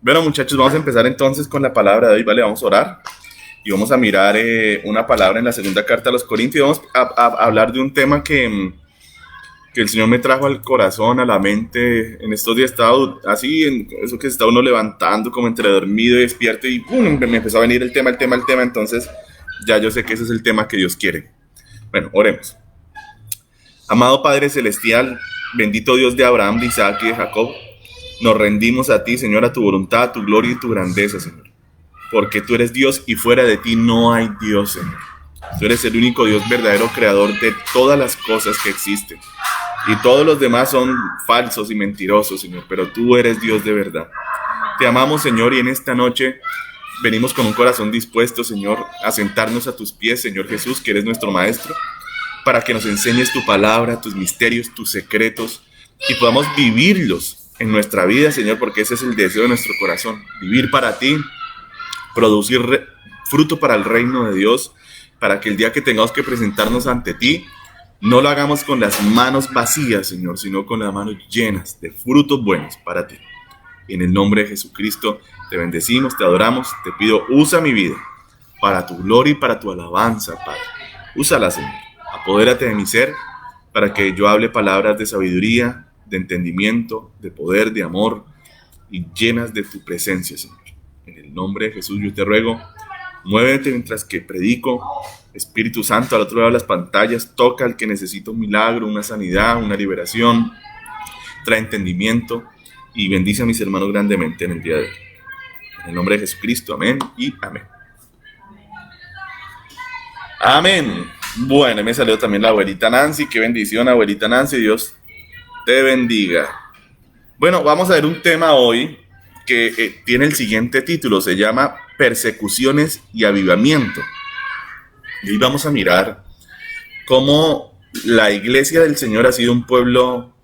Bueno, muchachos, vamos a empezar entonces con la palabra de hoy, ¿vale? Vamos a orar y vamos a mirar una palabra en la segunda carta a los Corintios y vamos a hablar de un tema que el Señor me trajo al corazón, a la mente. En estos días estaba así, en eso que se está uno levantando como entre dormido y despierto y ¡pum! Me empezó a venir el tema, entonces ya yo sé que ese es el tema que Dios quiere. Bueno, oremos. Amado Padre Celestial, bendito Dios de Abraham, de Isaac y de Jacob, nos rendimos a ti, Señor, a tu voluntad, a tu gloria y tu grandeza, Señor. Porque tú eres Dios y fuera de ti no hay Dios, Señor. Tú eres el único Dios verdadero, creador de todas las cosas que existen. Y todos los demás son falsos y mentirosos, Señor, pero tú eres Dios de verdad. Te amamos, Señor, y en esta noche venimos con un corazón dispuesto, Señor, a sentarnos a tus pies, Señor Jesús, que eres nuestro Maestro, para que nos enseñes tu palabra, tus misterios, tus secretos, y podamos vivirlos en nuestra vida, Señor, porque ese es el deseo de nuestro corazón, vivir para ti, producir fruto para el reino de Dios, para que el día que tengamos que presentarnos ante ti, no lo hagamos con las manos vacías, Señor, sino con las manos llenas de frutos buenos para ti. En el nombre de Jesucristo te bendecimos, te adoramos, te pido, usa mi vida para tu gloria y para tu alabanza, Padre. Úsala, Señor. Apodérate de mi ser para que yo hable palabras de sabiduría, de entendimiento, de poder, de amor y llenas de tu presencia, Señor. En el nombre de Jesús yo te ruego, muévete mientras que predico. Espíritu Santo, al otro lado de las pantallas, toca al que necesita un milagro, una sanidad, una liberación, trae entendimiento y bendice a mis hermanos grandemente en el día de hoy. En el nombre de Jesucristo, amén y amén. Amén. Bueno, me salió también la abuelita Nancy. Qué bendición, abuelita Nancy. Dios te bendiga. Bueno, vamos a ver un tema hoy que tiene el siguiente título. Se llama Persecuciones y Avivamiento. Y hoy vamos a mirar cómo la iglesia del Señor ha sido un pueblo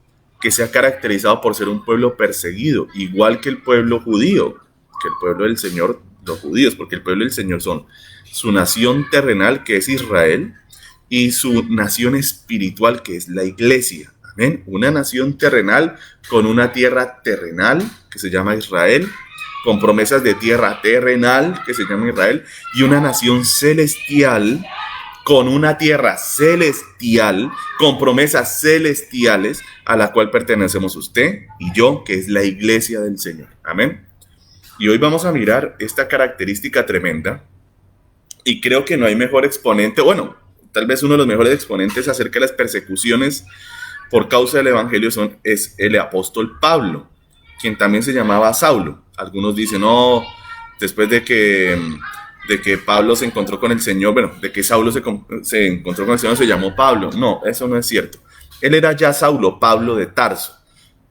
que se ha caracterizado por ser un pueblo perseguido, igual que el pueblo judío, que el pueblo del Señor, los judíos, porque el pueblo del Señor son su nación terrenal, que es Israel, y su nación espiritual, que es la iglesia. Amén. Una nación terrenal con una tierra terrenal, que se llama Israel, con promesas de tierra terrenal, que se llama Israel, y una nación celestial, con una tierra celestial, con promesas celestiales, a la cual pertenecemos usted y yo, que es la iglesia del Señor. Amén. Y hoy vamos a mirar esta característica tremenda, y creo que no hay mejor exponente, bueno, tal vez uno de los mejores exponentes acerca de las persecuciones por causa del evangelio es el apóstol Pablo, quien también se llamaba Saulo. Algunos dicen, no, después de que Pablo se encontró con el Señor, bueno, de que Saulo se encontró con el Señor, se llamó Pablo. No, eso no es cierto. Él era ya Saulo, Pablo de Tarso.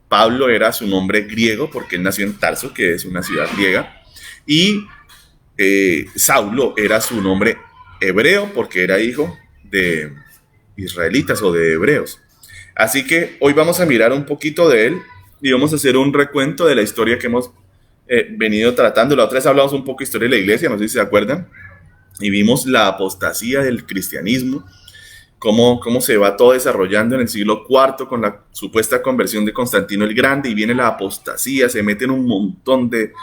Pablo era su nombre griego porque él nació en Tarso, que es una ciudad griega, y Saulo era su nombre hebreo porque era hijo de israelitas o de hebreos. Así que hoy vamos a mirar un poquito de él y vamos a hacer un recuento de la historia que hemos venido tratando. La otra vez hablamos un poco de historia de la iglesia, no sé si se acuerdan, y vimos la apostasía del cristianismo, cómo se va todo desarrollando en el siglo IV con la supuesta conversión de Constantino el Grande, y viene la apostasía, se meten un montón de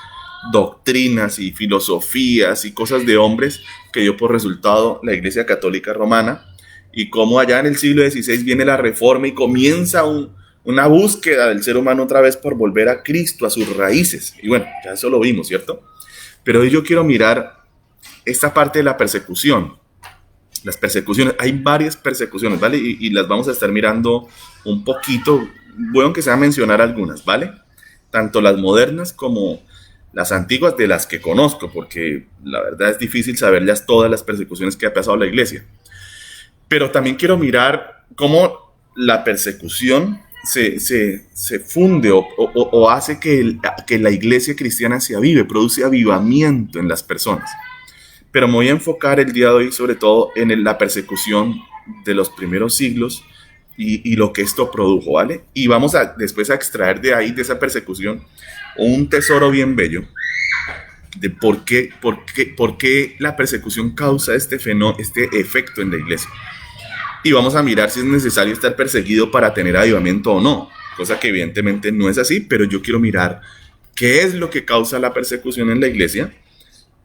doctrinas y filosofías y cosas de hombres que dio por resultado la Iglesia Católica Romana, y cómo allá en el siglo XVI viene la Reforma y comienza una búsqueda del ser humano otra vez por volver a Cristo, a sus raíces. Y bueno, ya eso lo vimos, ¿cierto? Pero hoy yo quiero mirar esta parte de la persecución. Las persecuciones, hay varias persecuciones, ¿vale? Y las vamos a estar mirando un poquito. Bueno, que sea mencionar algunas, ¿vale? Tanto las modernas como las antiguas, de las que conozco, porque la verdad es difícil saberlas todas las persecuciones que ha pasado la iglesia. Pero también quiero mirar cómo la persecución se funde o hace que la iglesia cristiana se avive, produce avivamiento en las personas. Pero me voy a enfocar el día de hoy sobre todo en la persecución de los primeros siglos y lo que esto produjo, ¿vale? Y vamos después a extraer de ahí, de esa persecución, un tesoro bien bello de por qué la persecución causa este efecto en la iglesia. Y vamos a mirar si es necesario estar perseguido para tener avivamiento o no, cosa que evidentemente no es así, pero yo quiero mirar qué es lo que causa la persecución en la iglesia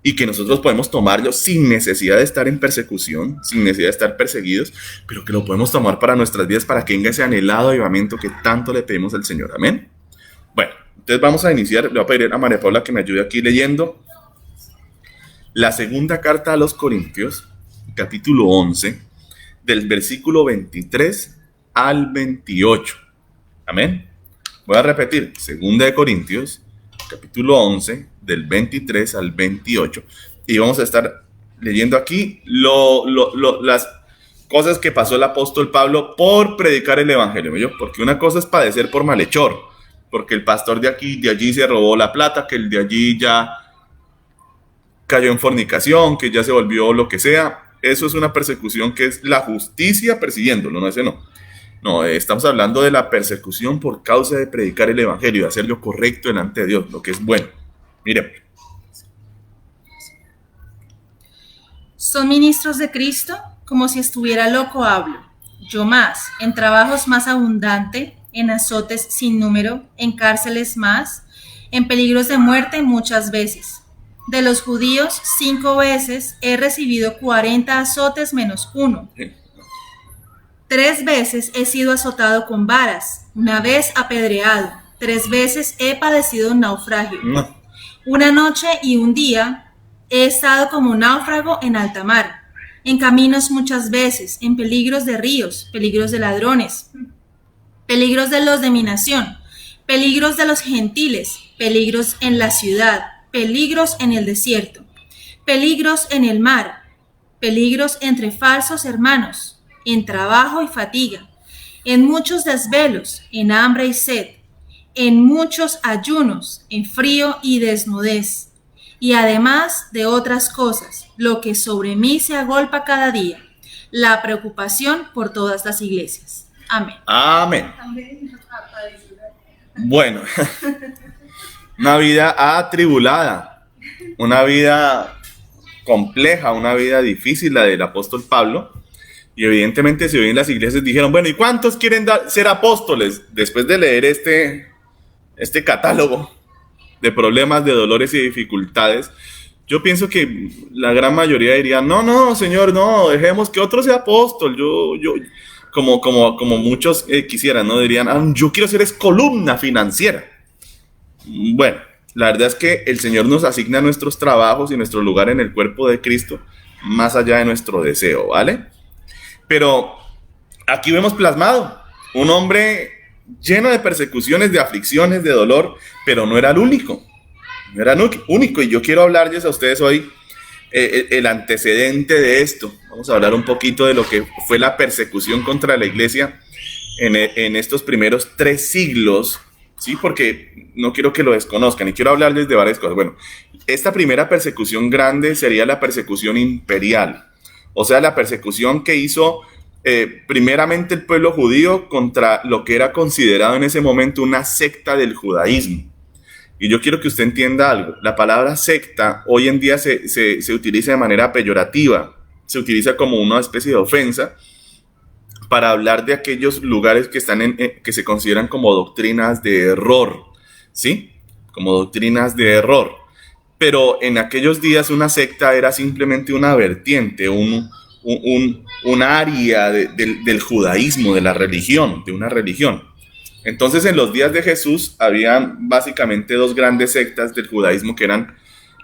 y que nosotros podemos tomarlo sin necesidad de estar en persecución, sin necesidad de estar perseguidos, pero que lo podemos tomar para nuestras vidas, para que venga ese anhelado avivamiento que tanto le pedimos al Señor. Amén. Bueno, entonces vamos a iniciar. Le voy a pedir a María Paula que me ayude aquí leyendo la segunda carta a los Corintios, capítulo 11, del versículo 23 al 28. Amén. Voy a repetir, segunda de Corintios, capítulo 11, del 23 al 28. Y vamos a estar leyendo aquí las cosas que pasó el apóstol Pablo por predicar el evangelio. ¿Yo? Porque una cosa es padecer por malhechor, porque el pastor de aquí, de allí se robó la plata, que el de allí ya cayó en fornicación, que ya se volvió lo que sea. Eso es una persecución que es la justicia persiguiéndolo, no ese no. No, estamos hablando de la persecución por causa de predicar el evangelio, de hacer lo correcto delante de Dios, lo que es bueno. Miren. Son ministros de Cristo, como si estuviera loco hablo. Yo más, en trabajos más abundante, en azotes sin número, en cárceles más, en peligros de muerte muchas veces. De los judíos 5 veces he recibido 40 azotes menos uno. 3 veces he sido azotado con varas, 1 vez apedreado, 3 veces he padecido un naufragio. Una noche y un día he estado como náufrago en alta mar, en caminos muchas veces, en peligros de ríos, peligros de ladrones, peligros de los de mi nación, peligros de los gentiles, peligros en la ciudad, peligros en el desierto, peligros en el mar, peligros entre falsos hermanos, en trabajo y fatiga, en muchos desvelos, en hambre y sed, en muchos ayunos, en frío y desnudez, y además de otras cosas, lo que sobre mí se agolpa cada día, la preocupación por todas las iglesias. Amén. Amén. Bueno, una vida atribulada, una vida compleja, una vida difícil, la del apóstol Pablo. Y evidentemente si hoy en las iglesias dijeron, bueno, ¿y cuántos quieren ser apóstoles? Después de leer este catálogo de problemas, de dolores y dificultades, yo pienso que la gran mayoría diría, no, Señor, no, dejemos que otro sea apóstol. Como muchos quisieran, ¿no? Dirían, yo quiero ser columna financiera. Bueno, la verdad es que el Señor nos asigna nuestros trabajos y nuestro lugar en el cuerpo de Cristo más allá de nuestro deseo, ¿vale? Pero aquí vemos plasmado un hombre lleno de persecuciones, de aflicciones, de dolor, pero no era el único. No era el único. Y yo quiero hablarles a ustedes hoy el antecedente de esto. Vamos a hablar un poquito de lo que fue la persecución contra la iglesia en estos primeros 3 siglos, ¿sí? Porque no quiero que lo desconozcan y quiero hablarles de varias cosas. Bueno, esta primera persecución grande sería la persecución imperial. O sea, la persecución que hizo primeramente el pueblo judío contra lo que era considerado en ese momento una secta del judaísmo. Y yo quiero que usted entienda algo. La palabra secta hoy en día se utiliza de manera peyorativa, se utiliza como una especie de ofensa para hablar de aquellos lugares que están que se consideran como doctrinas de error, ¿sí? Como doctrinas de error. Pero en aquellos días una secta era simplemente una vertiente, un área del judaísmo, de la religión, de una religión. Entonces en los días de Jesús habían básicamente 2 grandes sectas del judaísmo que eran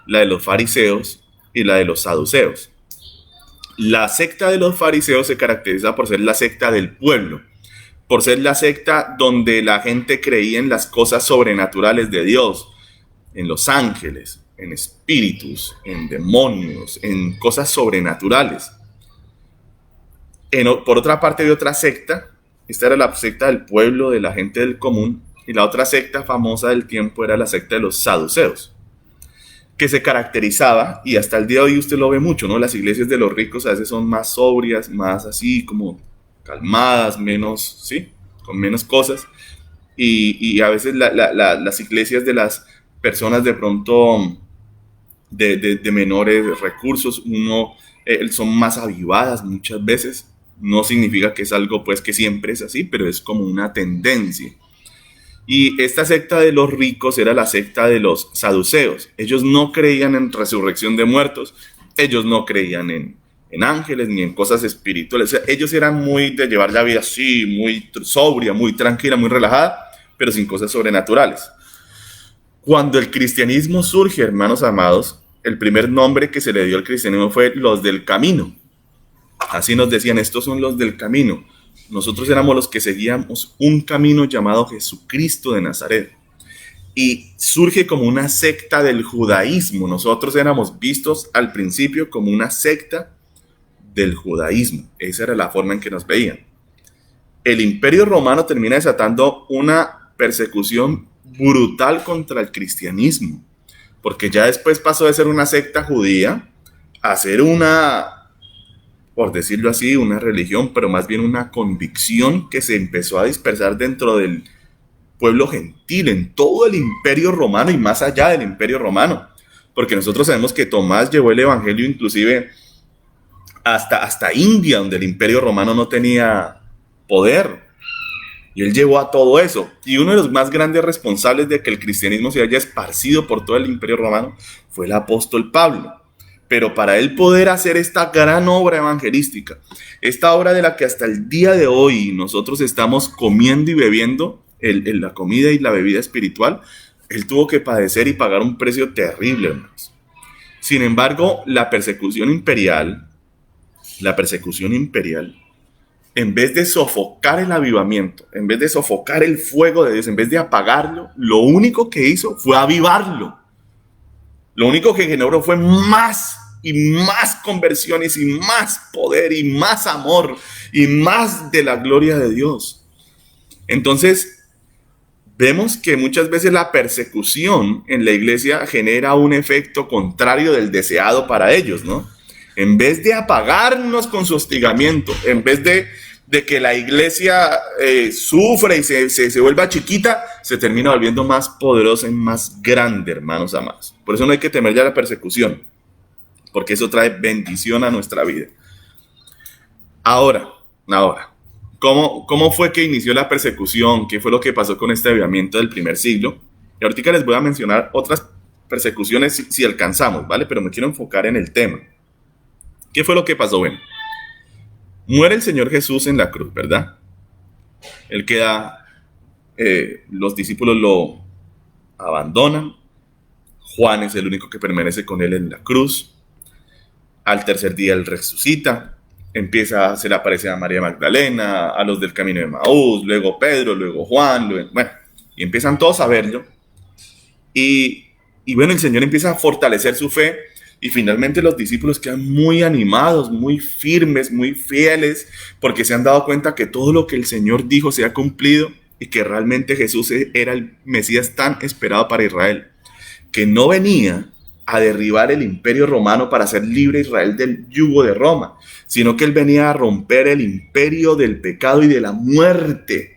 la de los fariseos y la de los saduceos. La secta de los fariseos se caracteriza por ser la secta del pueblo, por ser la secta donde la gente creía en las cosas sobrenaturales de Dios, en los ángeles, en espíritus, en demonios, en cosas sobrenaturales. Por otra parte había otra secta, esta era la secta del pueblo, de la gente del común, y la otra secta famosa del tiempo era la secta de los saduceos, que se caracterizaba, y hasta el día de hoy usted lo ve mucho, ¿no? Las iglesias de los ricos a veces son más sobrias, más así como calmadas, menos, ¿sí? Con menos cosas, y a veces las iglesias de las personas de pronto de menores recursos, son más avivadas muchas veces. No significa que es algo pues que siempre es así, pero es como una tendencia. Y esta secta de los ricos era la secta de los saduceos. Ellos no creían en resurrección de muertos, ellos no creían en ángeles ni en cosas espirituales. O sea, ellos eran muy de llevar la vida así, muy sobria, muy tranquila, muy relajada, pero sin cosas sobrenaturales. Cuando el cristianismo surge, hermanos amados, el primer nombre que se le dio al cristianismo fue los del camino. Así nos decían, estos son los del camino. Nosotros éramos los que seguíamos un camino llamado Jesucristo de Nazaret. Y surge como una secta del judaísmo. Nosotros éramos vistos al principio como una secta del judaísmo. Esa era la forma en que nos veían. El Imperio Romano termina desatando una persecución brutal contra el cristianismo, porque ya después pasó de ser una secta judía a ser una, por decirlo así, una religión, pero más bien una convicción que se empezó a dispersar dentro del pueblo gentil, en todo el Imperio Romano y más allá del Imperio Romano, porque nosotros sabemos que Tomás llevó el evangelio inclusive hasta India, donde el Imperio Romano no tenía poder. Y él llevó a todo eso. Y uno de los más grandes responsables de que el cristianismo se haya esparcido por todo el Imperio Romano fue el apóstol Pablo. Pero para él poder hacer esta gran obra evangelística, esta obra de la que hasta el día de hoy nosotros estamos comiendo y bebiendo, la comida y la bebida espiritual, él tuvo que padecer y pagar un precio terrible, hermanos. Sin embargo, la persecución imperial, en vez de sofocar el avivamiento, en vez de sofocar el fuego de Dios, en vez de apagarlo, lo único que hizo fue avivarlo. Lo único que generó fue más y más conversiones y más poder y más amor y más de la gloria de Dios. Entonces, vemos que muchas veces la persecución en la iglesia genera un efecto contrario del deseado para ellos, ¿no? En vez de apagarnos con su hostigamiento, en vez de que la iglesia sufra y se vuelva chiquita, se termina volviendo más poderosa y más grande, hermanos amados. Por eso no hay que temer ya la persecución, porque eso trae bendición a nuestra vida. Ahora, ¿cómo fue que inició la persecución? ¿Qué fue lo que pasó con este avivamiento del primer siglo? Y ahorita les voy a mencionar otras persecuciones si alcanzamos, ¿vale? Pero me quiero enfocar en el tema. ¿Qué fue lo que pasó? Bueno, muere el Señor Jesús en la cruz, ¿verdad? Él queda, los discípulos lo abandonan. Juan es el único que permanece con él en la cruz. Al tercer día él resucita. Se le aparece a María Magdalena, a los del camino de Emaús, luego Pedro, luego Juan, y empiezan todos a verlo. Y bueno, el Señor empieza a fortalecer su fe. Y finalmente los discípulos quedan muy animados, muy firmes, muy fieles, porque se han dado cuenta que todo lo que el Señor dijo se ha cumplido y que realmente Jesús era el Mesías tan esperado para Israel, que no venía a derribar el imperio romano para hacer libre a Israel del yugo de Roma, sino que él venía a romper el imperio del pecado y de la muerte,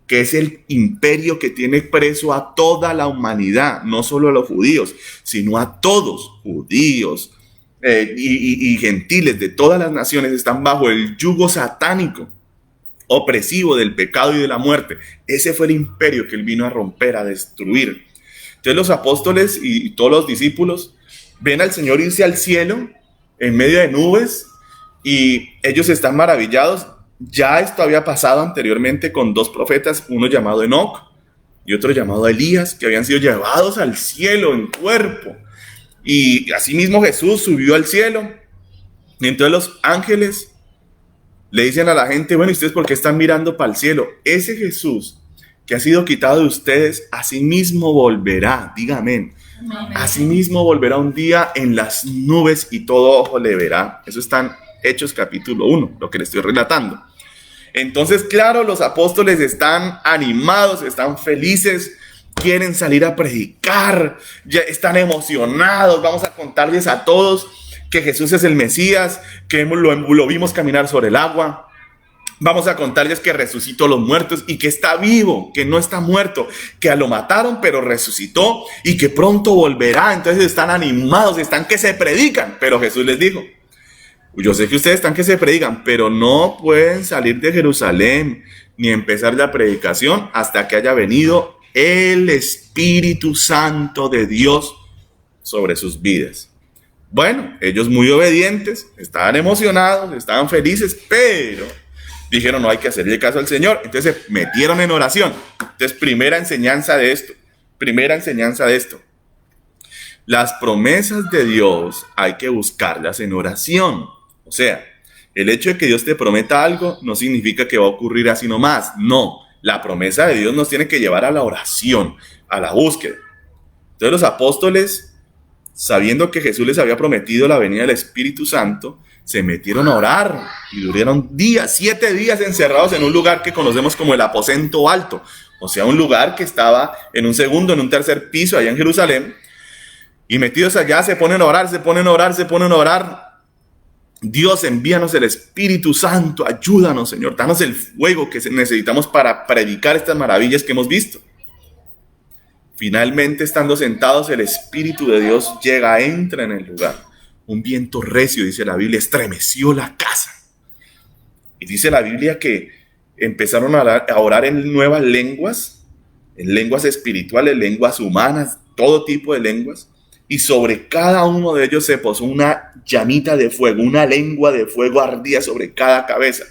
que es el imperio que tiene preso a toda la humanidad, no solo a los judíos, sino a todos, judíos y gentiles de todas las naciones están bajo el yugo satánico, opresivo del pecado y de la muerte. Ese fue el imperio que él vino a romper, a destruir. Entonces los apóstoles y todos los discípulos ven al Señor irse al cielo en medio de nubes y ellos están maravillados. Ya esto había pasado anteriormente con dos profetas, uno llamado Enoc y otro llamado Elías, que habían sido llevados al cielo en cuerpo. Y asimismo Jesús subió al cielo. Y entonces los ángeles le dicen a la gente, bueno, ¿y ustedes por qué están mirando para el cielo? Ese Jesús que ha sido quitado de ustedes, asimismo volverá, dígame, asimismo volverá un día en las nubes y todo ojo le verá. Eso está en Hechos capítulo 1, lo que les estoy relatando. Entonces, claro, los apóstoles están animados, están felices, quieren salir a predicar, ya están emocionados. Vamos a contarles a todos que Jesús es el Mesías, que lo vimos caminar sobre el agua. Vamos a contarles que resucitó a los muertos y que está vivo, que no está muerto, que lo mataron pero resucitó y que pronto volverá. Entonces están animados, están que se predican, pero Jesús les dijo, yo sé que ustedes están que se predican, pero no pueden salir de Jerusalén ni empezar la predicación hasta que haya venido el Espíritu Santo de Dios sobre sus vidas. Bueno, ellos muy obedientes, estaban emocionados, estaban felices, pero dijeron no hay que hacerle caso al Señor. Entonces se metieron en oración. Entonces, primera enseñanza de esto. Las promesas de Dios hay que buscarlas en oración. O sea, el hecho de que Dios te prometa algo no significa que va a ocurrir así nomás. No, la promesa de Dios nos tiene que llevar a la oración, a la búsqueda. Entonces los apóstoles, sabiendo que Jesús les había prometido la venida del Espíritu Santo, se metieron a orar y duraron 7 días encerrados en un lugar que conocemos como el aposento alto. O sea, un lugar que estaba en un segundo, en un tercer piso allá en Jerusalén. Y metidos allá se ponen a orar. Dios, envíanos el Espíritu Santo, ayúdanos, Señor, danos el fuego que necesitamos para predicar estas maravillas que hemos visto. Finalmente, estando sentados, el Espíritu de Dios entra en el lugar. Un viento recio, dice la Biblia, estremeció la casa. Y dice la Biblia que empezaron a orar en nuevas lenguas, en lenguas espirituales, lenguas humanas, todo tipo de lenguas. Y sobre cada uno de ellos se posó una llamita de fuego, una lengua de fuego ardía sobre cada cabeza,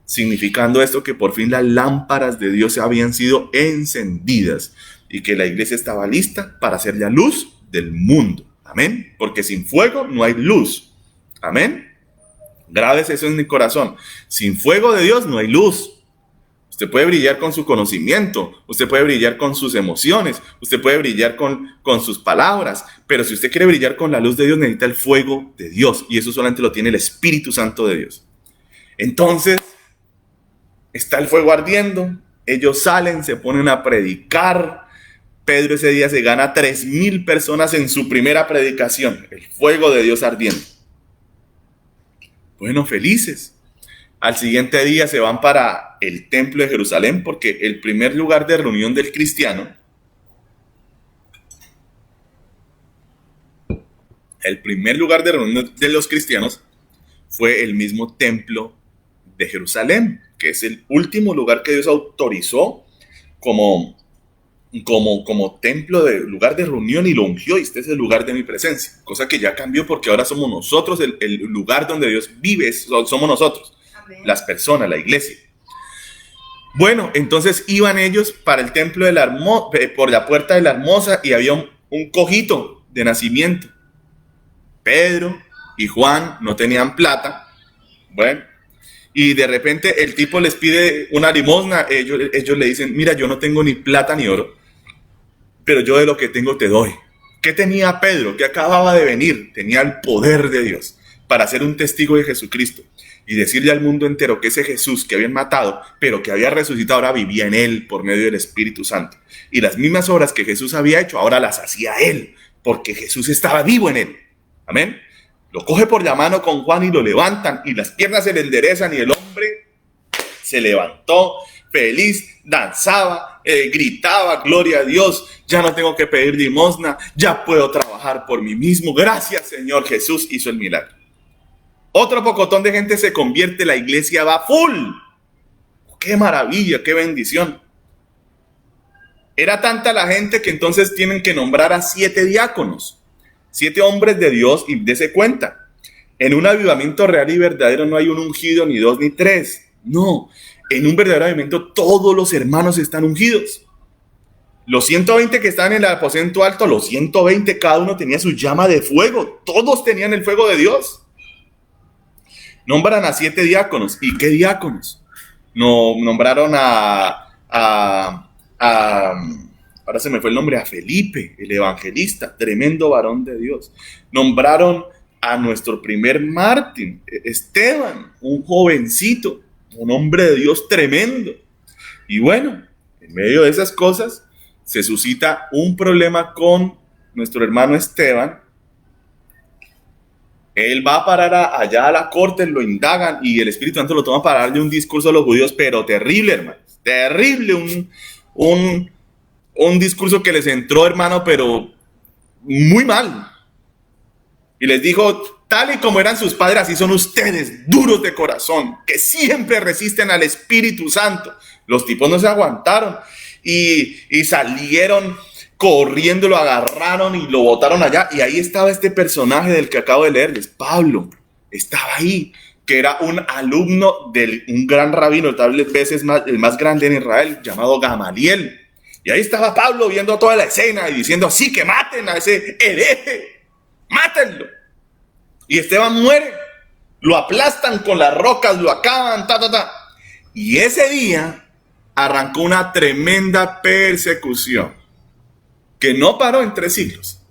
significando esto que por fin las lámparas de Dios habían sido encendidas y que la iglesia estaba lista para ser la luz del mundo. Amén. Porque sin fuego no hay luz. Amén. Grábese eso en mi corazón. Sin fuego de Dios no hay luz. Usted puede brillar con su conocimiento, usted puede brillar con sus emociones, usted puede brillar con sus palabras, pero si usted quiere brillar con la luz de Dios, necesita el fuego de Dios, y eso solamente lo tiene el Espíritu Santo de Dios. Entonces, está el fuego ardiendo, ellos salen, se ponen a predicar. Pedro ese día se gana 3,000 personas en su primera predicación, el fuego de Dios ardiendo. Bueno, felices. Al siguiente día se van para el templo de Jerusalén, porque el primer lugar de reunión del cristiano, de los cristianos fue el mismo templo de Jerusalén, que es el último lugar que Dios autorizó como templo, lugar de reunión, y lo ungió, y este es el lugar de mi presencia, cosa que ya cambió porque ahora somos nosotros, el lugar donde Dios vive, somos nosotros. Las personas, la iglesia. Bueno, entonces iban ellos para el templo por la puerta de la Hermosa, y había un cojito de nacimiento. Pedro y Juan no tenían plata. Bueno, y de repente el tipo les pide una limosna. Ellos le dicen: mira, yo no tengo ni plata ni oro, pero yo de lo que tengo te doy. ¿Qué tenía Pedro? Que acababa de venir. Tenía el poder de Dios para ser un testigo de Jesucristo y decirle al mundo entero que ese Jesús que habían matado, pero que había resucitado, ahora vivía en él por medio del Espíritu Santo. Y las mismas obras que Jesús había hecho, ahora las hacía él, porque Jesús estaba vivo en él. Amén. Lo coge por la mano con Juan y lo levantan, y las piernas se le enderezan, y el hombre se levantó feliz, danzaba, gritaba: gloria a Dios, ya no tengo que pedir limosna, ya puedo trabajar por mí mismo. Gracias, Señor. Jesús hizo el milagro. Otro pocotón de gente se convierte, la iglesia va full. ¡Qué maravilla, qué bendición! Era tanta la gente que entonces tienen que nombrar a 7 diáconos, 7 hombres de Dios, y dése cuenta, en un avivamiento real y verdadero no hay un ungido, ni 2 ni 3. No, en un verdadero avivamiento todos los hermanos están ungidos. Los 120 que estaban en el aposento alto, los 120, cada uno tenía su llama de fuego. Todos tenían el fuego de Dios. Nombran a 7 diáconos. ¿Y qué diáconos? No, nombraron ahora se me fue el nombre, a Felipe, el evangelista, tremendo varón de Dios. Nombraron a nuestro primer mártir, Esteban, un jovencito, un hombre de Dios tremendo. Y bueno, en medio de esas cosas se suscita un problema con nuestro hermano Esteban. Él va a parar allá a la corte, lo indagan, y el Espíritu Santo lo toma para darle un discurso a los judíos, pero terrible, hermano. Terrible, un discurso que les entró, hermano, pero muy mal. Y les dijo: tal y como eran sus padres, así son ustedes, duros de corazón, que siempre resisten al Espíritu Santo. Los tipos no se aguantaron y salieron corriendo, lo agarraron y lo botaron allá. Y ahí estaba este personaje del que acabo de leerles, Pablo. Estaba ahí, que era un alumno de un gran rabino, tal vez el más grande en Israel, llamado Gamaliel. Y ahí estaba Pablo viendo toda la escena y diciendo, sí, que maten a ese hereje, mátenlo. Y Esteban muere, lo aplastan con las rocas, lo acaban, Y ese día arrancó una tremenda persecución que no paró en 3 siglos.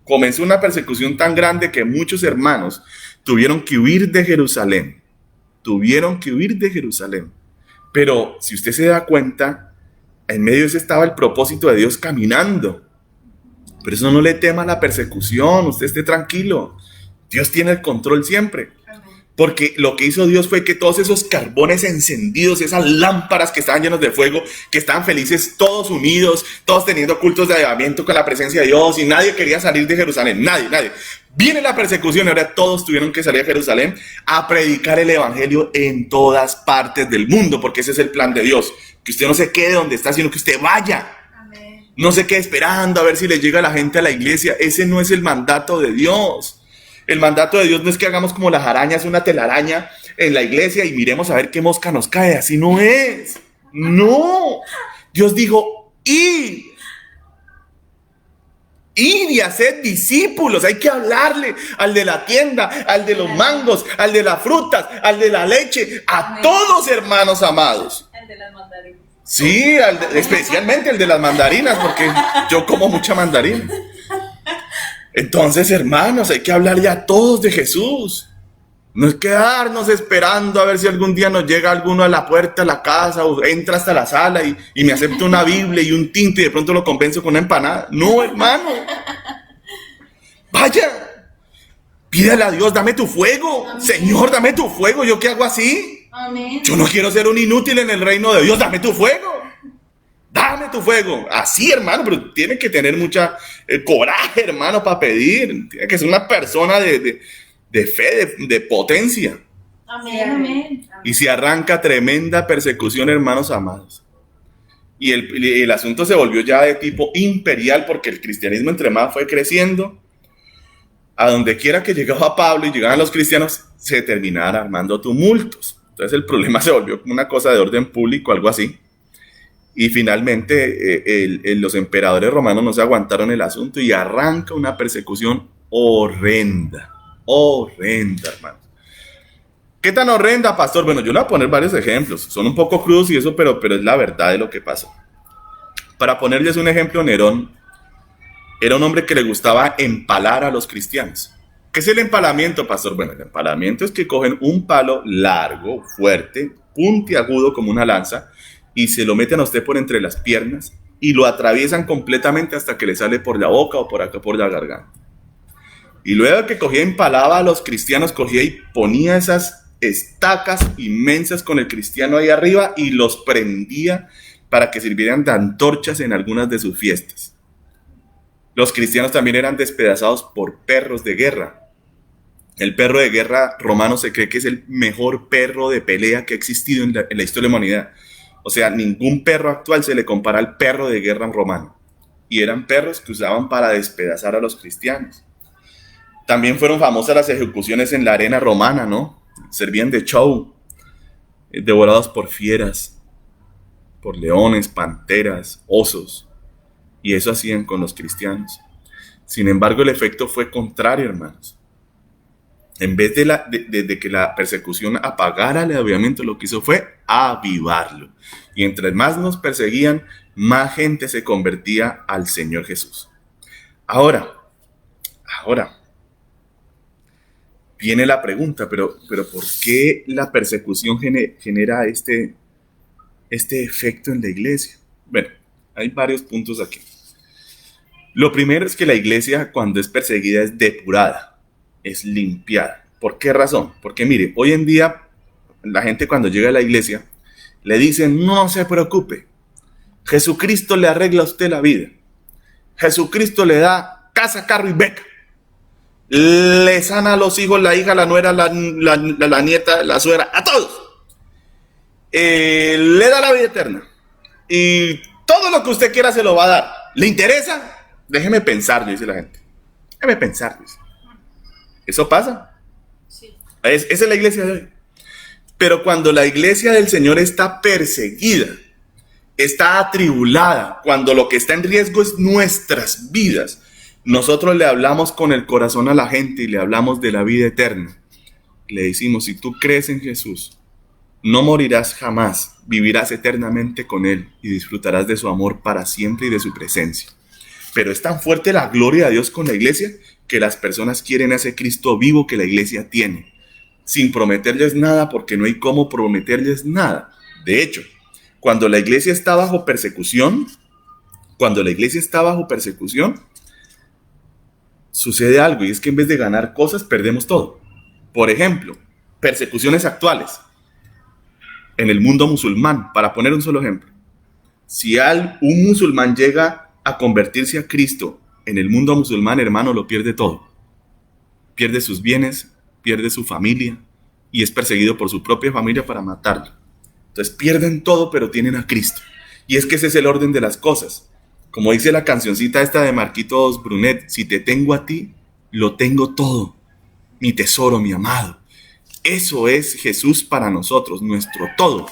Comenzó una persecución tan grande que muchos hermanos tuvieron que huir de Jerusalén. Pero si usted se da cuenta, en medio de eso estaba el propósito de Dios caminando. Por eso no le tema la persecución, usted esté tranquilo. Dios tiene el control siempre. Porque lo que hizo Dios fue que todos esos carbones encendidos, esas lámparas que estaban llenos de fuego, que estaban felices todos unidos, todos teniendo cultos de avivamiento con la presencia de Dios, y nadie quería salir de Jerusalén, nadie. Viene la persecución y ahora todos tuvieron que salir a Jerusalén a predicar el evangelio en todas partes del mundo, porque ese es el plan de Dios, que usted no se quede donde está, sino que usted vaya. Amén. No se quede esperando a ver si le llega la gente a la iglesia. Ese no es el mandato de Dios. El mandato de Dios no es que hagamos como las arañas, una telaraña en la iglesia y miremos a ver qué mosca nos cae. Así no es. No. Dios dijo, ir y hacer discípulos. Hay que hablarle al de la tienda, al de los mangos, al de las frutas, al de la leche, a todos, hermanos amados. El de las mandarinas. Sí, especialmente el de las mandarinas, porque yo como mucha mandarina. Entonces, hermanos, hay que hablar ya a todos de Jesús. No es quedarnos esperando a ver si algún día nos llega alguno a la puerta de la casa o entra hasta la sala y me acepta una Biblia y un tinto y de pronto lo convenzo con una empanada. No, hermano. Vaya. Pídale a Dios, dame tu fuego. Amén. Señor, dame tu fuego. ¿Yo qué hago así? Amén. Yo no quiero ser un inútil en el reino de Dios. Dame tu fuego. Dame tu fuego. Así, hermano, pero tiene que tener mucha coraje, hermano, para pedir. Tiene que ser una persona de fe, de potencia. Amén. Y se arranca tremenda persecución, hermanos amados. Y el asunto se volvió ya de tipo imperial, porque el cristianismo entre más fue creciendo. A donde quiera que llegaba Pablo y llegaban los cristianos, se terminaban armando tumultos. Entonces el problema se volvió como una cosa de orden público, algo así. Y finalmente los emperadores romanos no se aguantaron el asunto y arranca una persecución horrenda, hermano. ¿Qué tan horrenda, pastor? Bueno, yo le voy a poner varios ejemplos, son un poco crudos y eso, pero es la verdad de lo que pasó. Para ponerles un ejemplo, Nerón era un hombre que le gustaba empalar a los cristianos. ¿Qué es el empalamiento, pastor? Bueno, el empalamiento es que cogen un palo largo, fuerte, puntiagudo como una lanza, y se lo meten a usted por entre las piernas y lo atraviesan completamente hasta que le sale por la boca o por acá por la garganta. Y luego que cogía, empalaba a los cristianos, cogía y ponía esas estacas inmensas con el cristiano ahí arriba y los prendía para que sirvieran de antorchas en algunas de sus fiestas. Los cristianos también eran despedazados por perros de guerra. El perro de guerra romano se cree que es el mejor perro de pelea que ha existido en la historia de la humanidad. O sea, ningún perro actual se le compara al perro de guerra romano. Y eran perros que usaban para despedazar a los cristianos. También fueron famosas las ejecuciones en la arena romana, ¿no? Servían de show, devorados por fieras, por leones, panteras, osos. Y eso hacían con los cristianos. Sin embargo, el efecto fue contrario, hermanos. En vez de que la persecución apagara el avivamiento, lo que hizo fue avivarlo. Y entre más nos perseguían, más gente se convertía al Señor Jesús. Ahora, viene la pregunta, pero ¿por qué la persecución genera este efecto en la iglesia? Bueno, hay varios puntos aquí. Lo primero es que la iglesia, cuando es perseguida, es depurada. Es limpiada. ¿Por qué razón? Porque mire, hoy en día la gente cuando llega a la iglesia le dicen, no se preocupe, Jesucristo le arregla a usted la vida, Jesucristo le da casa, carro y beca, le sana a los hijos, la hija, la nuera, la nieta, la suegra, a todos, le da la vida eterna y Todo lo que usted quiera se lo va a dar. ¿Le interesa? Déjeme pensar, dice la gente. Déjeme pensar, dice. ¿Eso pasa? Sí. Esa es la iglesia de hoy. Pero cuando la iglesia del Señor está perseguida, está atribulada, cuando lo que está en riesgo es nuestras vidas, nosotros le hablamos con el corazón a la gente y le hablamos de la vida eterna. Le decimos, si tú crees en Jesús, no morirás jamás, vivirás eternamente con Él y disfrutarás de su amor para siempre y de su presencia. Pero es tan fuerte la gloria de Dios con la iglesia que las personas quieren a ese Cristo vivo que la iglesia tiene, sin prometerles nada, porque no hay cómo prometerles nada. De hecho, cuando la iglesia está bajo persecución, sucede algo, y es que en vez de ganar cosas, perdemos todo. Por ejemplo, persecuciones actuales en el mundo musulmán, para poner un solo ejemplo. Si un musulmán llega a convertirse a Cristo en el mundo musulmán, hermano, lo pierde todo. Pierde sus bienes, pierde su familia y es perseguido por su propia familia para matarlo. Entonces pierden todo, pero tienen a Cristo. Y es que ese es el orden de las cosas. Como dice la cancioncita esta de Marquitos Brunet, si te tengo a ti, lo tengo todo. Mi tesoro, mi amado. Eso es Jesús para nosotros, nuestro todo.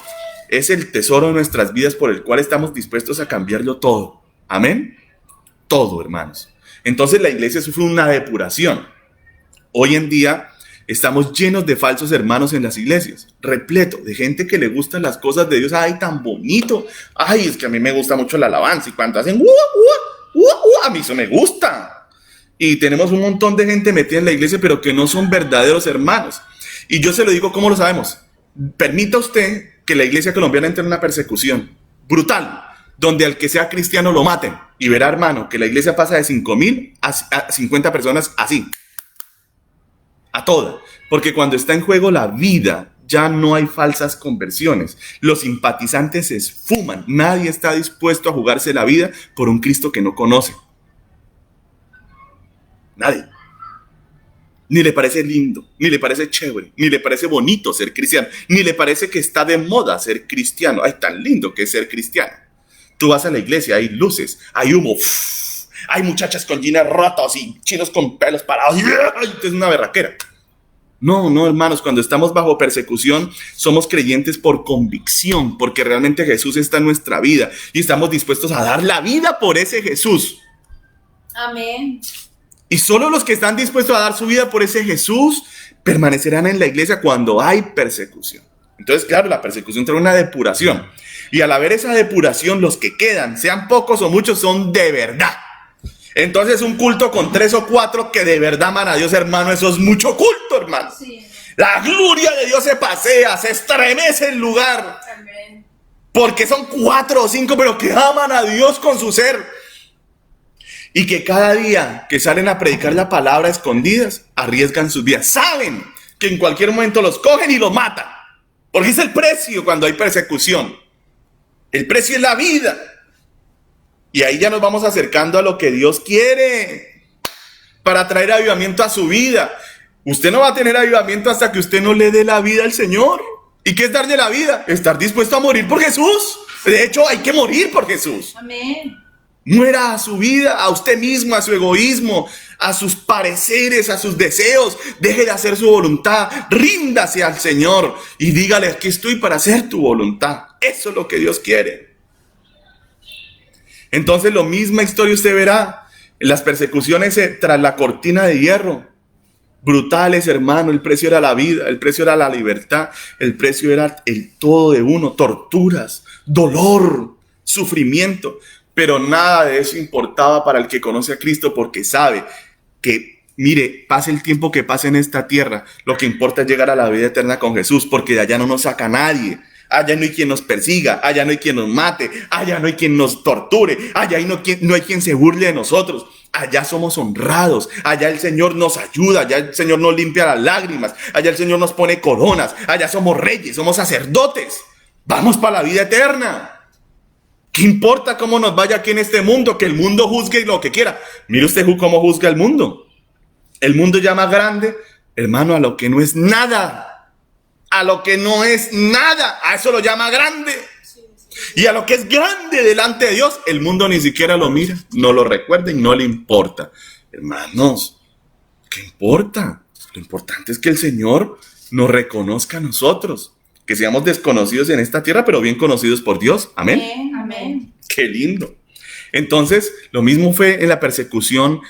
Es el tesoro de nuestras vidas por el cual estamos dispuestos a cambiarlo todo. Amén. Todo, hermanos. Entonces la iglesia sufre una depuración. Hoy en día estamos llenos de falsos hermanos en las iglesias, repleto de gente que le gustan las cosas de Dios. Ay, tan bonito. Ay, es que a mí me gusta mucho la alabanza y cuando hacen a mí eso me gusta. Y tenemos un montón de gente metida en la iglesia, pero que no son verdaderos hermanos. Y yo se lo digo, ¿cómo lo sabemos? Permita usted que la iglesia colombiana entre en una persecución brutal, donde al que sea cristiano lo maten. Y verá, hermano, que la iglesia pasa de 5,000 a 50 personas así. A toda. Porque cuando está en juego la vida, ya no hay falsas conversiones. Los simpatizantes se esfuman. Nadie está dispuesto a jugarse la vida por un Cristo que no conoce. Nadie. Ni le parece lindo, ni le parece chévere, ni le parece bonito ser cristiano, ni le parece que está de moda ser cristiano. Ay, tan lindo que es ser cristiano. Tú vas a la iglesia, hay luces, hay humo, hay muchachas con jeans rotos y chinos con pelos parados. Es una berraquera. No, hermanos, cuando estamos bajo persecución, somos creyentes por convicción, porque realmente Jesús está en nuestra vida y estamos dispuestos a dar la vida por ese Jesús. Amén. Y solo los que están dispuestos a dar su vida por ese Jesús permanecerán en la iglesia cuando hay persecución. Entonces, claro, la persecución trae una depuración. Y al haber esa depuración, los que quedan, sean pocos o muchos, son de verdad. Entonces, un culto con 3 o 4 que de verdad aman a Dios, hermano, eso es mucho culto, hermano. Sí. La gloria de Dios se pasea, se estremece el lugar. Amén. Porque son 4 o 5, pero que aman a Dios con su ser. Y que cada día que salen a predicar la palabra escondidas, arriesgan sus vidas. Saben que en cualquier momento los cogen y los matan. Porque es el precio cuando hay persecución. El precio es la vida. Y ahí ya nos vamos acercando a lo que Dios quiere. Para traer avivamiento a su vida. Usted no va a tener avivamiento hasta que usted no le dé la vida al Señor. ¿Y qué es darle la vida? Estar dispuesto a morir por Jesús. De hecho, hay que morir por Jesús. Amén. Muera a su vida, a usted mismo, a su egoísmo, a sus pareceres, a sus deseos. Deje de hacer su voluntad, ríndase al Señor y dígale, aquí estoy para hacer tu voluntad. Eso es lo que Dios quiere. Entonces, la misma historia usted verá en las persecuciones tras la cortina de hierro. Brutales, hermano. El precio era la vida, el precio era la libertad, el precio era el todo de uno. Torturas, dolor, sufrimiento. Pero nada de eso importaba para el que conoce a Cristo, porque sabe que, mire, pase el tiempo que pase en esta tierra, lo que importa es llegar a la vida eterna con Jesús, porque de allá no nos saca nadie. Allá no hay quien nos persiga, allá no hay quien nos mate, allá no hay quien nos torture, allá no hay quien se burle de nosotros. Allá somos honrados, allá el Señor nos ayuda, allá el Señor nos limpia las lágrimas, allá el Señor nos pone coronas, allá somos reyes, somos sacerdotes. Vamos para la vida eterna. ¿Qué importa cómo nos vaya aquí en este mundo? Que el mundo juzgue lo que quiera. Mire usted cómo juzga el mundo. El mundo llama grande, hermano, a lo que no es nada. A lo que no es nada. A eso lo llama grande. Y a lo que es grande delante de Dios, el mundo ni siquiera lo mira, no lo recuerda y no le importa. Hermanos, ¿qué importa? Lo importante es que el Señor nos reconozca a nosotros, que seamos desconocidos en esta tierra, pero bien conocidos por Dios. Amén. Amén. Qué lindo. Entonces, lo mismo fue en la persecución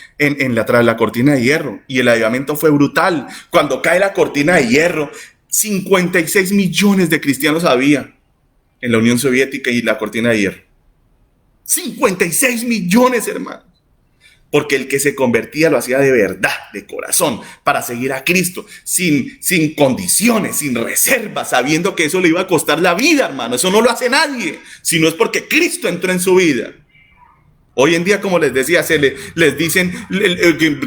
tras la cortina de hierro, y el avivamiento fue brutal. Cuando cae la cortina de hierro, 56 millones de cristianos había en la Unión Soviética y la cortina de hierro. 56 millones, hermano. Porque el que se convertía lo hacía de verdad, de corazón, para seguir a Cristo, sin condiciones, sin reservas, sabiendo que eso le iba a costar la vida, hermano. Eso no lo hace nadie, sino es porque Cristo entró en su vida. Hoy en día, como les decía, les dicen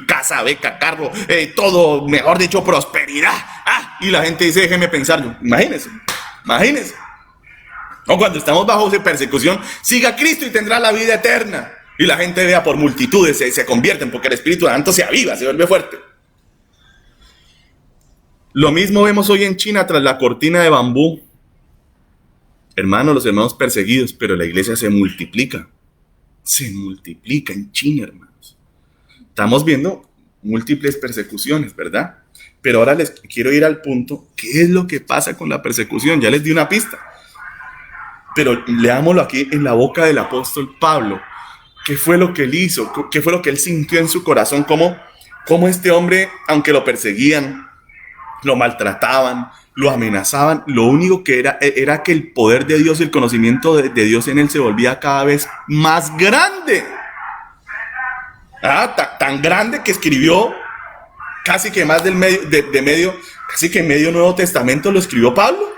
casa, beca, carro, todo, mejor dicho, prosperidad. Y la gente dice, déjeme pensarlo. Imagínense. O cuando estamos bajo persecución, siga a Cristo y tendrá la vida eterna. Y la gente vea por multitudes, se convierten porque el Espíritu Santo se aviva, se vuelve fuerte. Lo mismo vemos hoy en China tras la cortina de bambú. Hermanos, los hermanos perseguidos, pero la iglesia se multiplica. Se multiplica en China, hermanos. Estamos viendo múltiples persecuciones, ¿verdad? Pero ahora les quiero ir al punto, ¿qué es lo que pasa con la persecución? Ya les di una pista. Pero leámoslo aquí en la boca del apóstol Pablo. ¿Qué fue lo que él hizo? ¿Qué fue lo que él sintió en su corazón? ¿Cómo este hombre, aunque lo perseguían, lo maltrataban, lo amenazaban, lo único que era que el poder de Dios, el conocimiento de Dios en él se volvía cada vez más grande? Tan grande que escribió casi que más casi que medio Nuevo Testamento lo escribió Pablo.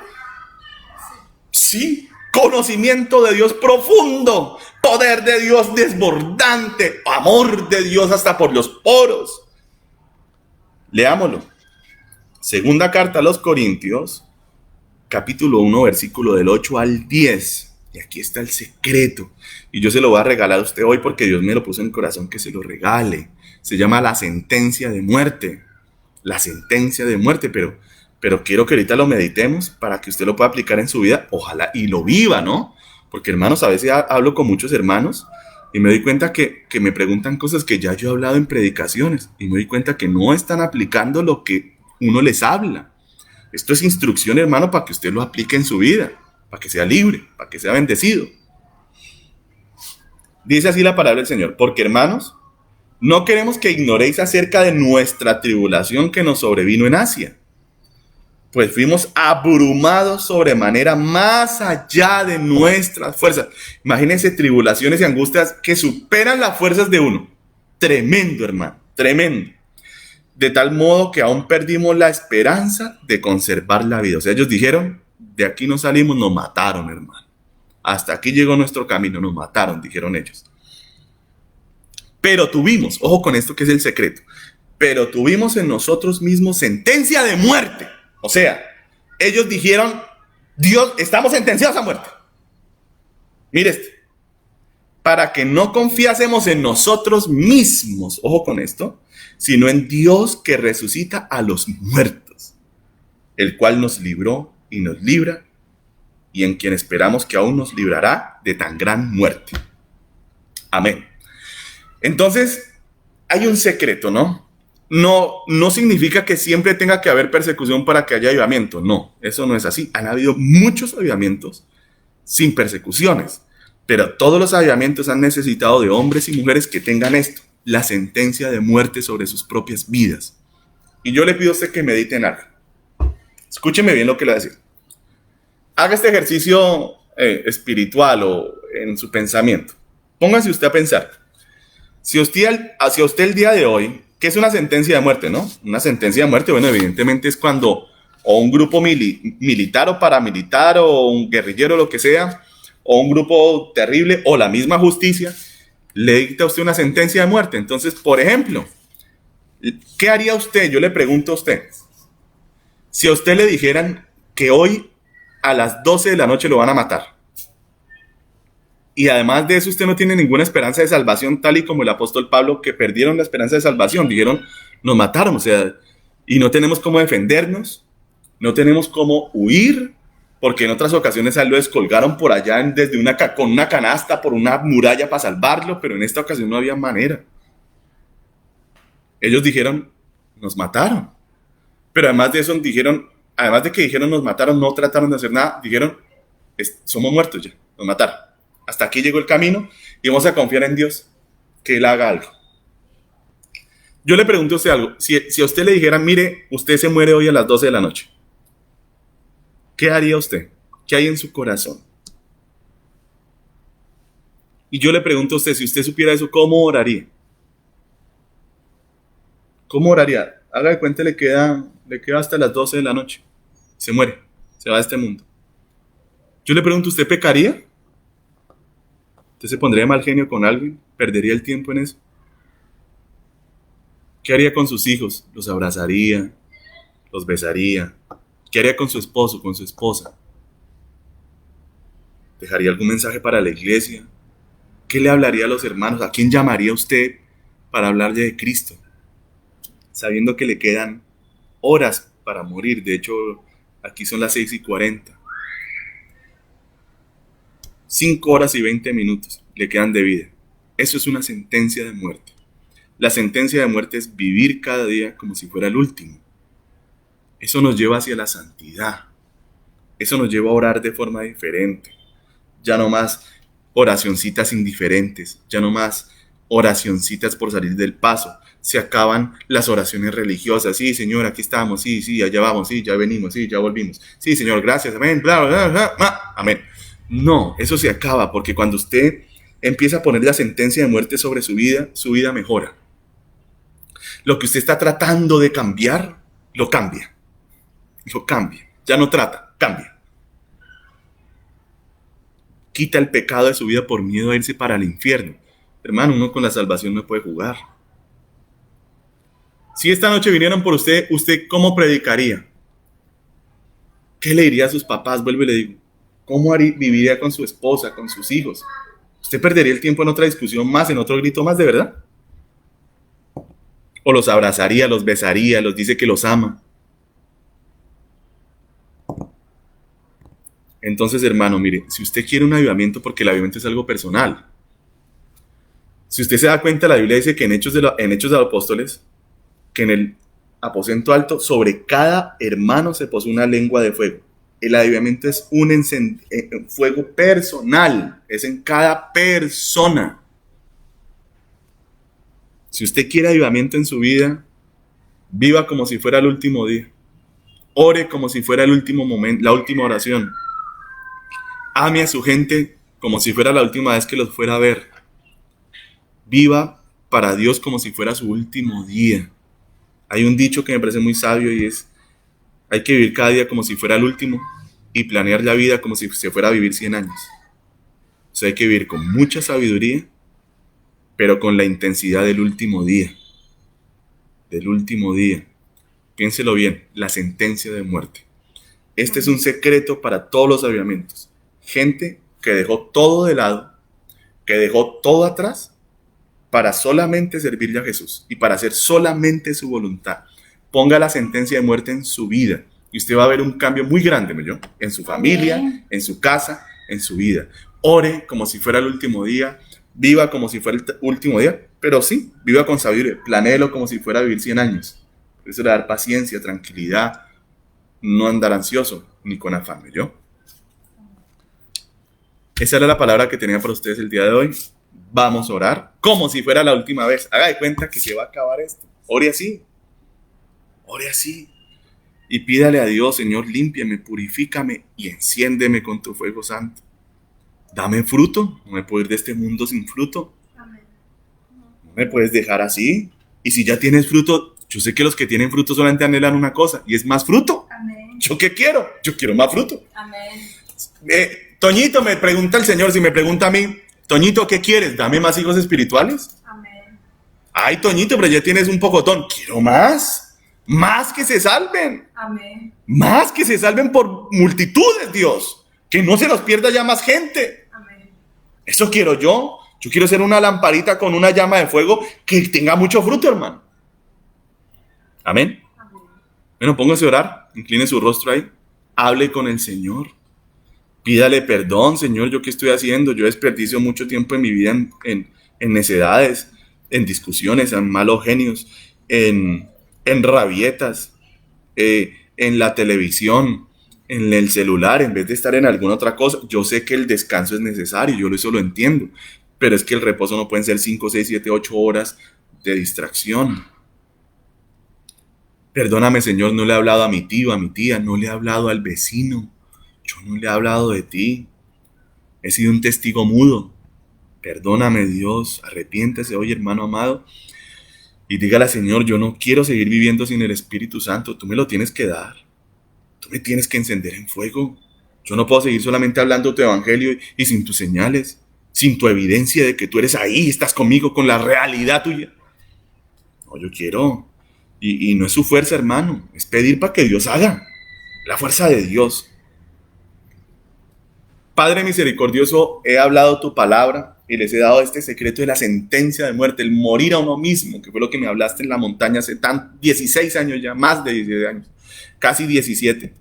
Sí, conocimiento de Dios profundo, poder de Dios desbordante, amor de Dios hasta por los poros. Leámoslo. Segunda carta a los Corintios, capítulo 1, versículo del 8 al 10. Y aquí está el secreto. Y yo se lo voy a regalar a usted hoy porque Dios me lo puso en el corazón que se lo regale. Se llama la sentencia de muerte. La sentencia de muerte, pero quiero que ahorita lo meditemos para que usted lo pueda aplicar en su vida. Ojalá y lo viva, ¿no? Porque, hermanos, a veces hablo con muchos hermanos y me doy cuenta que me preguntan cosas que ya yo he hablado en predicaciones. Y me doy cuenta que no están aplicando lo que uno les habla. Esto es instrucción, hermano, para que usted lo aplique en su vida, para que sea libre, para que sea bendecido. Dice así la palabra del Señor: porque, hermanos, no queremos que ignoréis acerca de nuestra tribulación que nos sobrevino en Asia, pues fuimos abrumados sobremanera más allá de nuestras fuerzas. Imagínense tribulaciones y angustias que superan las fuerzas de uno. Tremendo, hermano, tremendo. De tal modo que aún perdimos la esperanza de conservar la vida. O sea, ellos dijeron, de aquí no salimos, nos mataron, hermano. Hasta aquí llegó nuestro camino, nos mataron, dijeron ellos. Pero tuvimos, ojo con esto que es el secreto, pero tuvimos en nosotros mismos sentencia de muerte. O sea, ellos dijeron, Dios, estamos sentenciados a muerte. Mire este. Para que no confiásemos en nosotros mismos, ojo con esto, sino en Dios que resucita a los muertos, el cual nos libró y nos libra, y en quien esperamos que aún nos librará de tan gran muerte. Amén. Entonces, hay un secreto, ¿no? No significa que siempre tenga que haber persecución para que haya avivamiento. No, eso no es así. Han habido muchos avivamientos sin persecuciones, pero todos los avivamientos han necesitado de hombres y mujeres que tengan esto, la sentencia de muerte sobre sus propias vidas. Y yo le pido a usted que medite en algo. Escúcheme bien lo que le voy a decir. Haga este ejercicio espiritual o en su pensamiento. Póngase usted a pensar. Si usted el día de hoy, ¿qué es una sentencia de muerte, no? Una sentencia de muerte, bueno, evidentemente es cuando o un grupo militar o paramilitar o un guerrillero, lo que sea, o un grupo terrible o la misma justicia, le dicta a usted una sentencia de muerte. Entonces, por ejemplo, ¿qué haría usted? Yo le pregunto a usted. Si a usted le dijeran que hoy a las 12 de la noche lo van a matar, y además de eso usted no tiene ninguna esperanza de salvación, tal y como el apóstol Pablo, que perdieron la esperanza de salvación, dijeron, nos mataron, o sea, y no tenemos cómo defendernos, no tenemos cómo huir, porque en otras ocasiones a él lo descolgaron por allá con una canasta por una muralla para salvarlo, pero en esta ocasión no había manera. Ellos dijeron, nos mataron. Pero además de eso además de que dijeron nos mataron, no trataron de hacer nada, dijeron, somos muertos ya, nos mataron. Hasta aquí llegó el camino y vamos a confiar en Dios, que Él haga algo. Yo le pregunto a usted algo, si a usted le dijeran, mire, usted se muere hoy a las 12 de la noche, ¿qué haría usted? ¿Qué hay en su corazón? Y yo le pregunto a usted, si usted supiera eso, ¿cómo oraría? ¿Cómo oraría? Haga de cuenta, le queda hasta las 12 de la noche. Se muere, se va de este mundo. Yo le pregunto, ¿usted pecaría? ¿Usted se pondría de mal genio con alguien? ¿Perdería el tiempo en eso? ¿Qué haría con sus hijos? ¿Los abrazaría? ¿Los besaría? ¿Qué haría con su esposo, con su esposa? ¿Dejaría algún mensaje para la iglesia? ¿Qué le hablaría a los hermanos? ¿A quién llamaría usted para hablarle de Cristo? Sabiendo que le quedan horas para morir. De hecho, aquí son las 6:40. 5 horas y 20 minutos le quedan de vida. Eso es una sentencia de muerte. La sentencia de muerte es vivir cada día como si fuera el último. Eso nos lleva hacia la santidad. Eso nos lleva a orar de forma diferente. Ya no más oracioncitas indiferentes. Ya no más oracioncitas por salir del paso. Se acaban las oraciones religiosas. Sí, Señor, aquí estamos. Sí, allá vamos. Sí, ya venimos. Sí, ya volvimos. Sí, Señor, gracias. Amén. Bla, bla, bla, bla. Amén. No, eso se acaba porque cuando usted empieza a poner la sentencia de muerte sobre su vida mejora. Lo que usted está tratando de cambiar, lo cambia. Lo cambia. Ya no trata, cambia. Quita el pecado de su vida por miedo a irse para el infierno. Hermano, uno con la salvación no puede jugar. Si esta noche vinieran por usted, ¿usted cómo predicaría? ¿Qué le diría a sus papás? Vuelvo y le digo. ¿Cómo viviría con su esposa, con sus hijos? ¿Usted perdería el tiempo en otra discusión más, en otro grito más de verdad? ¿O los abrazaría, los besaría, los dice que los ama? Entonces, hermano, mire, si usted quiere un avivamiento, porque el avivamiento es algo personal. Si usted se da cuenta, la Biblia dice que en Hechos de los Apóstoles, que en el aposento alto, sobre cada hermano se puso una lengua de fuego. El avivamiento es un fuego personal, es en cada persona. Si usted quiere avivamiento en su vida, viva como si fuera el último día. Ore como si fuera el último momento, la última oración. Ame a su gente como si fuera la última vez que los fuera a ver. Viva para Dios como si fuera su último día. Hay un dicho que me parece muy sabio y es: hay que vivir cada día como si fuera el último y planear la vida como si se fuera a vivir 100 años. O sea, hay que vivir con mucha sabiduría, pero con la intensidad del último día. Del último día. Piénselo bien, la sentencia de muerte. Este es un secreto para todos los avivamientos. Gente que dejó todo de lado, que dejó todo atrás para solamente servirle a Jesús y para hacer solamente su voluntad. Ponga la sentencia de muerte en su vida y usted va a ver un cambio muy grande, ¿no? En su familia, en su casa, en su vida. Ore como si fuera el último día, viva como si fuera el último día, pero sí, viva con sabiduría, planéelo como si fuera a vivir 100 años. Eso le da paciencia, tranquilidad, no andar ansioso ni con afán, ¿no? Esa era la palabra que tenía para ustedes el día de hoy. Vamos a orar como si fuera la última vez. Haga de cuenta que se va a acabar esto. Ore así. Ore así. Y pídale a Dios: Señor, límpiame, purifícame y enciéndeme con tu fuego santo. Dame fruto. No me puedo ir de este mundo sin fruto. No me puedes dejar así. Y si ya tienes fruto, yo sé que los que tienen fruto solamente anhelan una cosa, y es más fruto. Amén. ¿Yo qué quiero? Yo quiero más fruto. Amén. Toñito, me pregunta el Señor, si me pregunta a mí: Toñito, ¿qué quieres? ¿Dame más hijos espirituales? Amén. Ay, Toñito, pero ya tienes un pocotón. Quiero más. Más que se salven. Amén. Más que se salven por multitudes, Dios. Que no se los pierda ya más gente. Amén. Eso quiero yo. Yo quiero ser una lamparita con una llama de fuego que tenga mucho fruto, hermano. Amén. Amén. Bueno, póngase a orar. Incline su rostro ahí. Hable con el Señor. Pídale perdón, Señor, ¿yo qué estoy haciendo? Yo desperdicio mucho tiempo en mi vida en necedades, en discusiones, en malos genios, en rabietas, en la televisión, en el celular, en vez de estar en alguna otra cosa. Yo sé que el descanso es necesario, yo eso lo entiendo, pero es que el reposo no pueden ser 5, 6, 7, 8 horas de distracción. Perdóname, Señor, no le he hablado a mi tío, a mi tía, no le he hablado al vecino, yo no le he hablado de ti. He sido un testigo mudo. Perdóname, Dios, arrepiéntese hoy, hermano amado, y dígale, Señor, yo no quiero seguir viviendo sin el Espíritu Santo, tú me lo tienes que dar, tú me tienes que encender en fuego. Yo no puedo seguir solamente hablando tu evangelio y sin tus señales, sin tu evidencia de que tú eres ahí, estás conmigo, con la realidad tuya. No, yo quiero, y no es su fuerza, hermano, es pedir para que Dios haga, la fuerza de Dios. Padre misericordioso, he hablado tu palabra y les he dado este secreto de la sentencia de muerte, el morir a uno mismo, que fue lo que me hablaste en la montaña hace 16 años ya, más de 16 años, casi 17.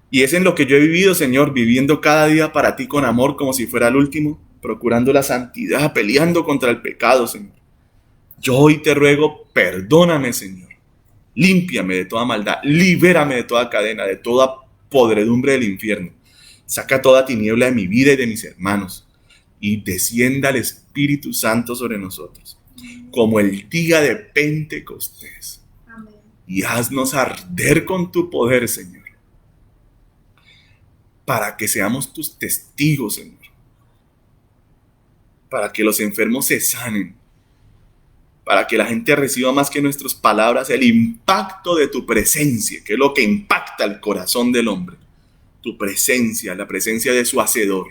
Y es en lo que yo he vivido, Señor, viviendo cada día para ti con amor como si fuera el último, procurando la santidad, peleando contra el pecado, Señor. Yo hoy te ruego, perdóname, Señor. Límpiame de toda maldad, libérame de toda cadena, de toda podredumbre del infierno. Saca toda tiniebla de mi vida y de mis hermanos y descienda el Espíritu Santo sobre nosotros, como el día de Pentecostés. Amén. Y haznos arder con tu poder, Señor, para que seamos tus testigos, Señor, para que los enfermos se sanen, para que la gente reciba más que nuestras palabras el impacto de tu presencia, que es lo que impacta el corazón del hombre. Tu presencia, la presencia de su Hacedor.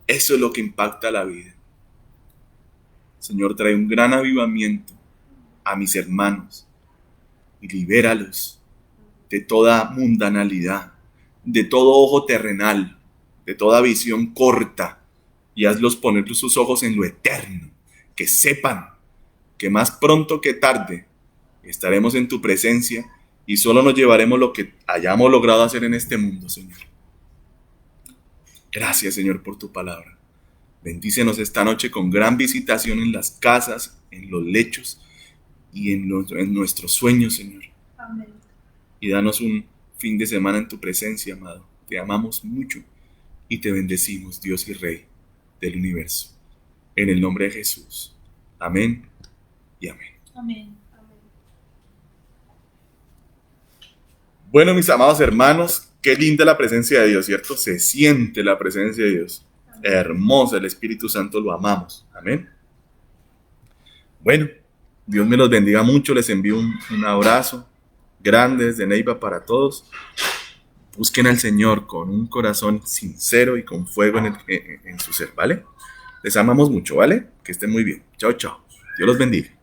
Eso es lo que impacta la vida. Señor, trae un gran avivamiento a mis hermanos y libéralos de toda mundanalidad, de todo ojo terrenal, de toda visión corta, y hazlos poner sus ojos en lo eterno, que sepan que más pronto que tarde estaremos en tu presencia y solo nos llevaremos lo que hayamos logrado hacer en este mundo, Señor. Gracias, Señor, por tu palabra. Bendícenos esta noche con gran visitación en las casas, en los lechos y en nuestros sueños, Señor. Amén. Y danos un fin de semana en tu presencia, amado. Te amamos mucho y te bendecimos, Dios y Rey del universo. En el nombre de Jesús. Amén y amén. Amén. Bueno, mis amados hermanos, qué linda la presencia de Dios, ¿cierto? Se siente la presencia de Dios. Amén. Hermosa, el Espíritu Santo, lo amamos. Amén. Bueno, Dios me los bendiga mucho. Les envío un abrazo grande desde Neiva para todos. Busquen al Señor con un corazón sincero y con fuego en su ser, ¿vale? Les amamos mucho, ¿vale? Que estén muy bien. Chao, chao. Dios los bendiga.